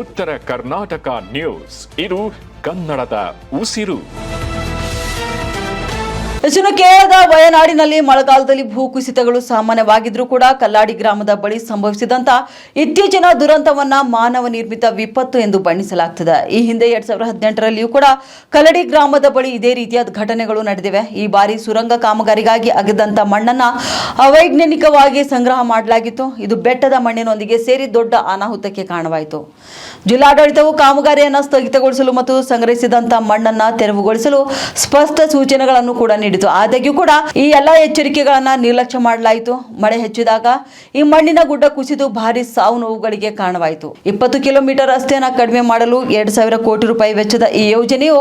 ಉತ್ತರ ಕರ್ನಾಟಕ ನ್ಯೂಸ್. ಇದು ಕನ್ನಡದ ಉಸಿರು. ಇನ್ನು ಕೇರಳದ ವಯನಾಡಿನಲ್ಲಿ ಮಳೆಗಾಲದಲ್ಲಿ ಭೂಕುಸಿತಗಳು ಸಾಮಾನ್ಯವಾಗಿದ್ರೂ ಕೂಡ ಕಲ್ಲಾಡಿ ಗ್ರಾಮದ ಬಳಿ ಸಂಭವಿಸಿದಂತ ಇತ್ತೀಚಿನ ದುರಂತವನ್ನ ಮಾನವ ನಿರ್ಮಿತ ವಿಪತ್ತು ಎಂದು ಬಣ್ಣಿಸಲಾಗ್ತದೆ. ಈ ಹಿಂದೆ 2018ರಲ್ಲಿಯೂ ಕೂಡ ಕಲ್ಲಡಿ ಗ್ರಾಮದ ಬಳಿ ಇದೇ ರೀತಿಯ ಘಟನೆಗಳು ನಡೆದಿವೆ. ಈ ಬಾರಿ ಸುರಂಗ ಕಾಮಗಾರಿಗಾಗಿ ಅಗೆದಂತ ಮಣ್ಣನ್ನ ಅವೈಜ್ಞಾನಿಕವಾಗಿ ಸಂಗ್ರಹ ಮಾಡಲಾಗಿತ್ತು. ಇದು ಬೆಟ್ಟದ ಮಣ್ಣಿನೊಂದಿಗೆ ಸೇರಿ ದೊಡ್ಡ ಅನಾಹುತಕ್ಕೆ ಕಾರಣವಾಯಿತು. ಜಿಲ್ಲಾಡಳಿತವು ಕಾಮಗಾರಿಯನ್ನು ಸ್ಥಗಿತಗೊಳಿಸಲು ಮತ್ತು ಸಂಗ್ರಹಿಸಿದಂತ ಮಣ್ಣನ್ನ ತೆರವುಗೊಳಿಸಲು ಸ್ಪಷ್ಟ ಸೂಚನೆಗಳನ್ನು ಕೂಡ ನೀಡಿತು. ಆದಾಗ್ಯೂ ಕೂಡ ಈ ಎಲ್ಲಾ ಎಚ್ಚರಿಕೆಗಳನ್ನ ನಿರ್ಲಕ್ಷ್ಯ ಮಾಡಲಾಯಿತು. ಮಳೆ ಹೆಚ್ಚಿದಾಗ ಈ ಮಣ್ಣಿನ ಗುಡ್ಡ ಕುಸಿದು ಭಾರಿ ಸಾವು ನೋವುಗಳಿಗೆ ಕಾರಣವಾಯಿತು. 20 ಕಿಲೋಮೀಟರ್ ರಸ್ತೆಯನ್ನ ಕಡಿಮೆ ಮಾಡಲು 2,000 ಕೋಟಿ ರೂಪಾಯಿ ವೆಚ್ಚದ ಈ ಯೋಜನೆಯು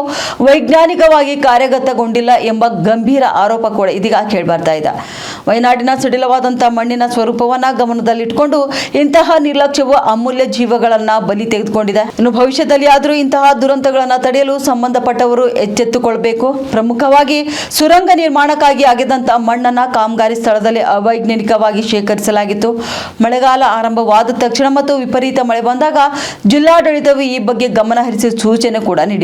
ವೈಜ್ಞಾನಿಕವಾಗಿ ಕಾರ್ಯಗತಗೊಂಡಿಲ್ಲ ಎಂಬ ಗಂಭೀರ ಆರೋಪ ಕೂಡ ಇದೀಗ ಕೇಳಿಬರ್ತಾ ಇದೆ. ವಯನಾಡಿನ ಸಡಿಲವಾದಂತಹ ಮಣ್ಣಿನ ಸ್ವರೂಪವನ್ನ ಗಮನದಲ್ಲಿಟ್ಟುಕೊಂಡು ಇಂತಹ ನಿರ್ಲಕ್ಷ್ಯವು ಅಮೂಲ್ಯ ಜೀವಗಳನ್ನ ಬಲಿ ತೆಗೆದುಕೊಂಡಿದೆ. ಇನ್ನು ಭವಿಷ್ಯದಲ್ಲಿ ಆದರೂ ಇಂತಹ ದುರಂತಗಳನ್ನ ತಡೆಯಲು ಸಂಬಂಧಪಟ್ಟವರು ಎಚ್ಚೆತ್ತುಕೊಳ್ಳಬೇಕು. ಪ್ರಮುಖವಾಗಿ ಸುರಂಗ ನಿರ್ಮಾಣಕ್ಕಾಗಿ ಅಗೆದಂತಹ ಮಣ್ಣನ್ನ ಕಾಮಗಾರಿ ಸ್ಥಳದಲ್ಲಿ ಅವೈಜ್ಞಾನಿಕವಾಗಿ ಶೇಖರಿಸಲಾಗಿತ್ತು. ಮಳೆಗಾಲ ಆರಂಭವಾದ ತಕ್ಷಣ ಮತ್ತು ವಿಪರೀತ ಮಳೆ ಬಂದಾಗ ಜಿಲ್ಲಾಡಳಿತವು ಈ ಬಗ್ಗೆ ಗಮನ ಹರಿಸಿ ಸೂಚನೆ ಕೂಡ ನೀಡಿದೆ.